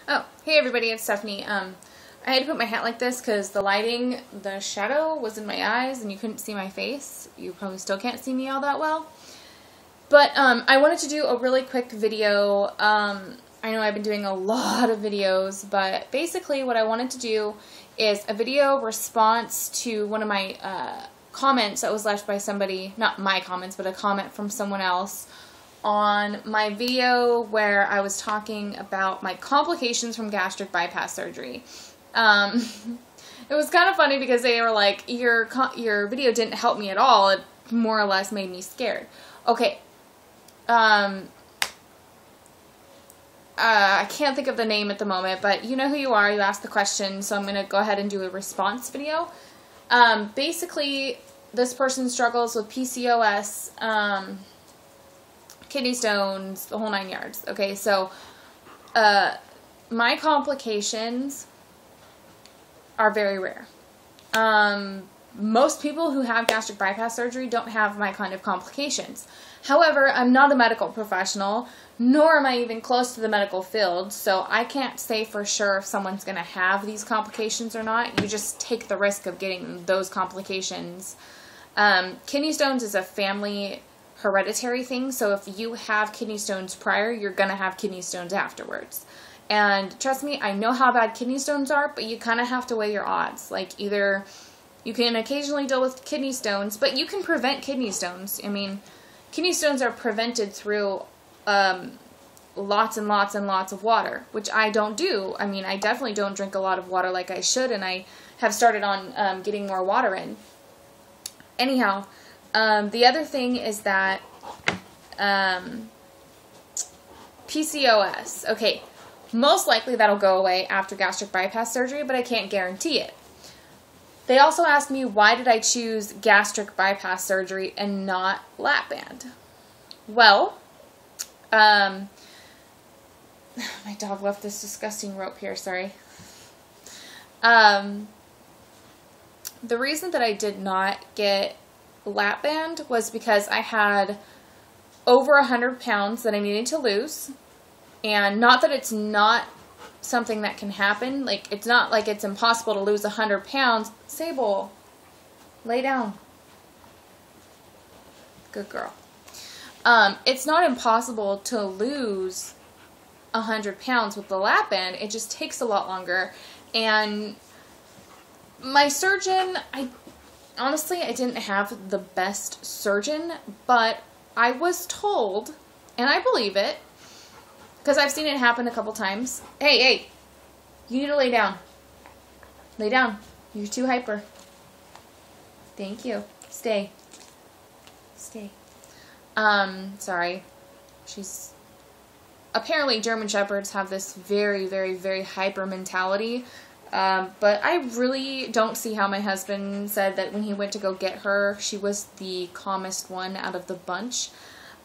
Oh, hey everybody, it's Stephanie. I had to put my hat like this because the lighting, the shadow was in my eyes and you couldn't see my face. You probably still can't see me all that well. But I wanted to do a really quick video. I know I've been doing a lot of videos, but basically what I wanted to do is a video response to one of my comments that was left by somebody, not my comments, but a comment from someone else on my video where I was talking about my complications from gastric bypass surgery. It was kind of funny because they were like, your video didn't help me at all. It more or less made me scared. Okay. I can't think of the name at the moment, but you know who you are. You asked the question, so I'm going to go ahead and do a response video. Basically, this person struggles with PCOS, kidney stones, the whole 9 yards. Okay, so my complications are very rare. Most people who have gastric bypass surgery don't have my kind of complications. However, I'm not a medical professional, nor am I even close to the medical field, so I can't say for sure if someone's going to have these complications or not. You just take the risk of getting those complications. Kidney stones is a family hereditary thing, so if you have kidney stones prior, you're going to have kidney stones afterwards. And trust me, I know how bad kidney stones are, but you kind of have to weigh your odds. Like, either you can occasionally deal with kidney stones, but you can prevent kidney stones. I mean, kidney stones are prevented through lots and lots and lots of water, which I don't do. I mean, I definitely don't drink a lot of water like I should, and I have started on getting more water in. Anyhow, the other thing is that PCOS. Okay, most likely that'll go away after gastric bypass surgery, but I can't guarantee it. They also asked me, why did I choose gastric bypass surgery and not lap band? Well, my dog left this disgusting rope here, sorry. The reason that I did not get lap band was because I had over 100 pounds that I needed to lose. And not that it's not something that can happen. Like, it's not like it's impossible to lose 100 pounds. Sable, lay down. Good girl. It's not impossible to lose 100 pounds with the lap band. It just takes a lot longer. And my surgeon, honestly, I didn't have the best surgeon, but I was told, and I believe it, because I've seen it happen a couple times. Hey, you need to lay down. Lay down. You're too hyper. Thank you. Stay. Sorry. Apparently German Shepherds have this very, very, very hyper mentality. But I really don't see how my husband said that when he went to go get her, she was the calmest one out of the bunch.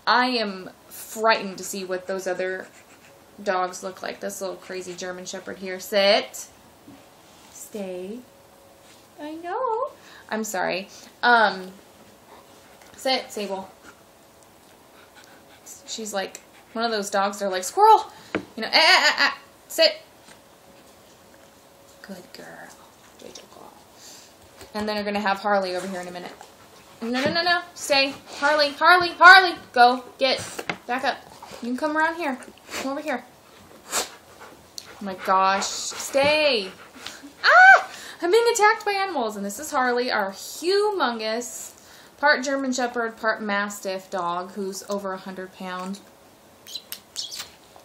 I am frightened to see what those other dogs look like. This little crazy German Shepherd here. Sit. Stay. I know. I'm sorry. Sit, Sable. She's like one of those dogs that are like, squirrel! You know, sit. Good girl. And then we're going to have Harley over here in a minute. No. Stay. Harley. Go. Get. Back up. You can come around here. Come over here. Oh my gosh. Stay. Ah! I'm being attacked by animals. And this is Harley, our humongous, part German Shepherd, part Mastiff dog, who's over 100 pounds.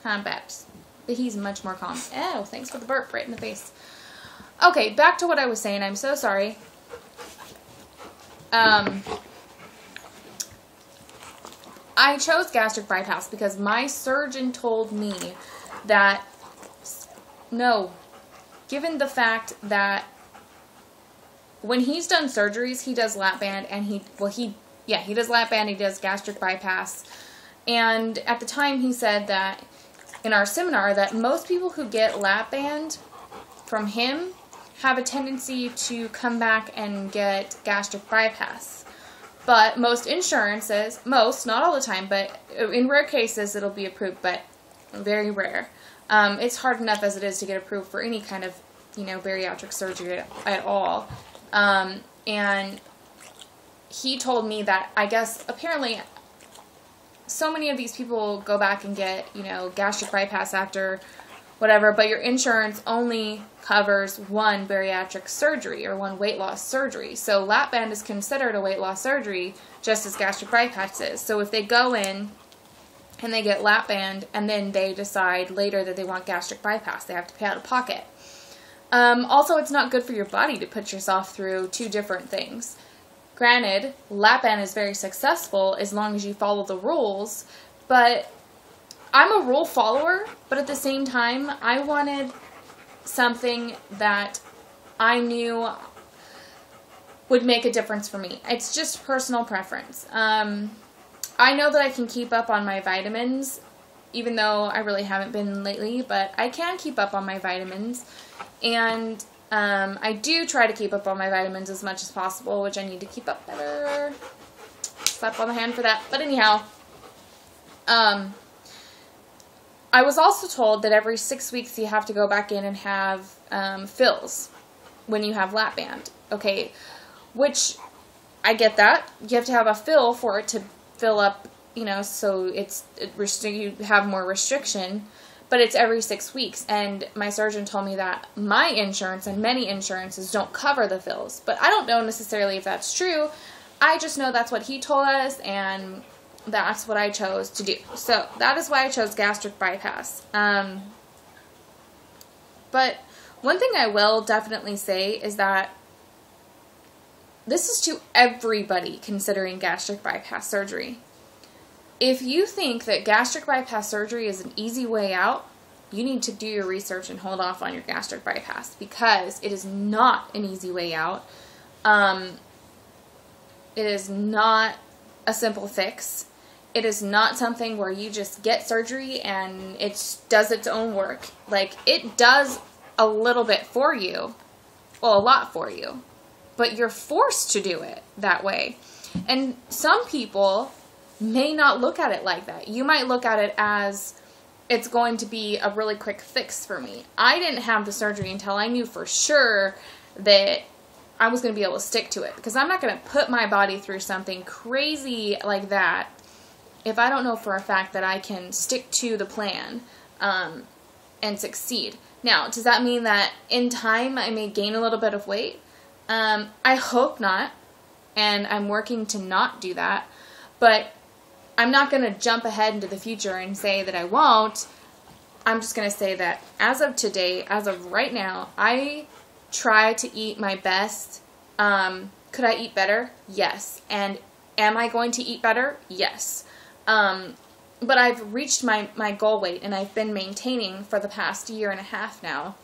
Babs. But he's much more calm. Oh, thanks for the burp right in the face. Okay, back to what I was saying. I'm so sorry. I chose gastric bypass because my surgeon told me that, no, given the fact that when he's done surgeries, he does lap band, and he does lap band, he does gastric bypass, and at the time he said that, in our seminar, that most people who get lap band from him have a tendency to come back and get gastric bypass. But most insurances, not all the time, but in rare cases it'll be approved, but Very rare. It's hard enough as it is to get approved for any kind of, bariatric surgery at all. And he told me that, I guess, apparently, so many of these people go back and get, gastric bypass after whatever, but your insurance only covers one bariatric surgery or one weight loss surgery. So lap band is considered a weight loss surgery just as gastric bypass is. So if they go in and they get lap band and then they decide later that they want gastric bypass, they have to pay out of pocket. Also, it's not good for your body to put yourself through two different things. Granted, lap band is very successful as long as you follow the rules, but I'm a rule follower, but at the same time, I wanted something that I knew would make a difference for me. It's just personal preference. I know that I can keep up on my vitamins, even though I really haven't been lately, but I can keep up on my vitamins, and I do try to keep up on my vitamins as much as possible, which I need to keep up better. Slap on the hand for that. But anyhow, I was also told that every 6 weeks you have to go back in and have fills when you have lap band. Okay, which I get that. You have to have a fill for it to fill up, so you have more restriction. But it's every 6 weeks, and my surgeon told me that my insurance and many insurances don't cover the fills. But I don't know necessarily if that's true. I just know that's what he told us, and that's what I chose to do. So that is why I chose gastric bypass. But one thing I will definitely say is that this is to everybody considering gastric bypass surgery. If you think that gastric bypass surgery is an easy way out, you need to do your research and hold off on your gastric bypass, because it is not an easy way out. It is not a simple fix. It is not something where you just get surgery and it does its own work. Like, it does a little bit for you. Well, a lot for you. But you're forced to do it that way. And some people may not look at it like that. You might look at it as it's going to be a really quick fix for me. I didn't have the surgery until I knew for sure that I was going to be able to stick to it, because I'm not going to put my body through something crazy like that if I don't know for a fact that I can stick to the plan and succeed. Now, does that mean that in time I may gain a little bit of weight? I hope not, and I'm working to not do that, but I'm not going to jump ahead into the future and say that I won't. I'm just going to say that as of today, as of right now, I try to eat my best. Could I eat better? Yes. And am I going to eat better? Yes. But I've reached my goal weight, and I've been maintaining for the past year and a half now.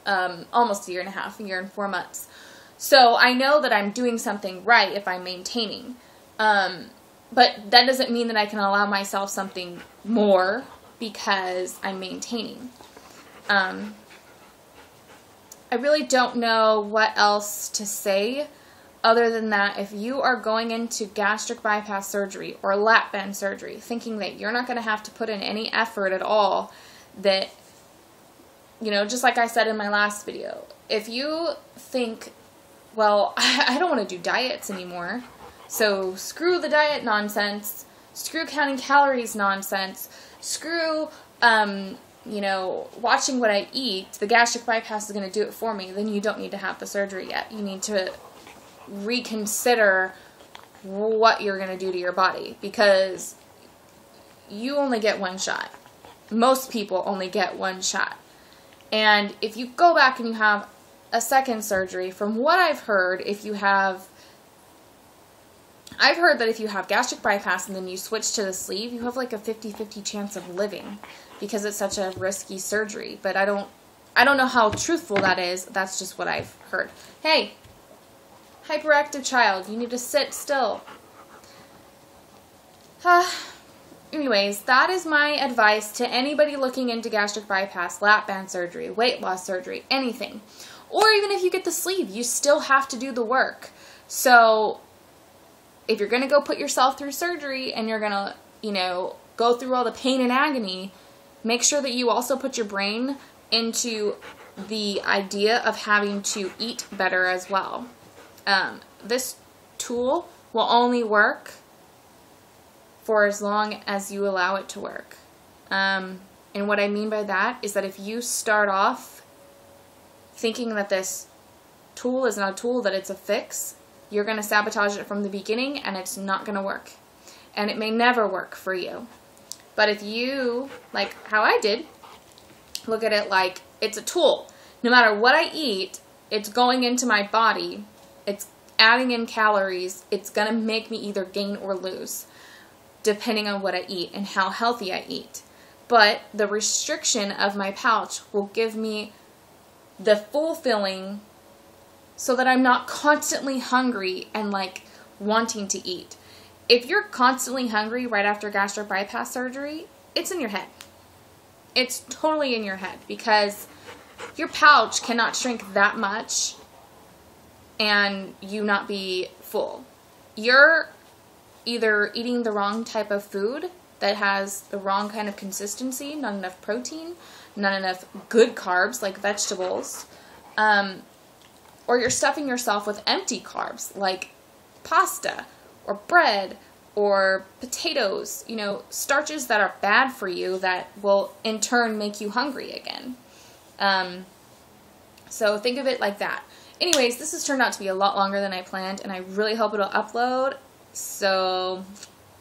Almost a year and a half, a year and 4 months. So I know that I'm doing something right if I'm maintaining. But that doesn't mean that I can allow myself something more because I'm maintaining. I really don't know what else to say other than that. If you are going into gastric bypass surgery or lap band surgery thinking that you're not going to have to put in any effort at all, that, just like I said in my last video, if you think, well, I don't want to do diets anymore, so screw the diet nonsense, screw counting calories nonsense, screw, watching what I eat, the gastric bypass is going to do it for me, then you don't need to have the surgery yet. You need to reconsider what you're going to do to your body, because you only get one shot. Most people only get one shot. And if you go back and you have a second surgery, from what I've heard, I've heard that if you have gastric bypass and then you switch to the sleeve, you have like a 50-50 chance of living, because it's such a risky surgery. But I don't know how truthful that is. That's just what I've heard. Hey, hyperactive child, you need to sit still. Anyways, that is my advice to anybody looking into gastric bypass, lap band surgery, weight loss surgery, anything. Or even if you get the sleeve, you still have to do the work. So if you're going to go put yourself through surgery and you're going to, go through all the pain and agony, make sure that you also put your brain into the idea of having to eat better as well. This tool will only work for as long as you allow it to work. And what I mean by that is that if you start off thinking that this tool is not a tool, that it's a fix, you're going to sabotage it from the beginning, and it's not going to work. And it may never work for you. But if you, like how I did, look at it like it's a tool. No matter what I eat, it's going into my body, it's adding in calories, it's going to make me either gain or lose, depending on what I eat and how healthy I eat. But the restriction of my pouch will give me the full filling so that I'm not constantly hungry and like wanting to eat. If you're constantly hungry right after gastric bypass surgery, it's in your head. It's totally in your head because your pouch cannot shrink that much and you not be full. You're either eating the wrong type of food that has the wrong kind of consistency, not enough protein, not enough good carbs like vegetables, or you're stuffing yourself with empty carbs like pasta or bread or potatoes, you know, starches that are bad for you that will in turn make you hungry again. So think of it like that. Anyways, this has turned out to be a lot longer than I planned, and I really hope it'll upload. So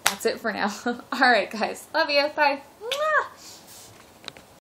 that's it for now. Alright guys, love you, bye.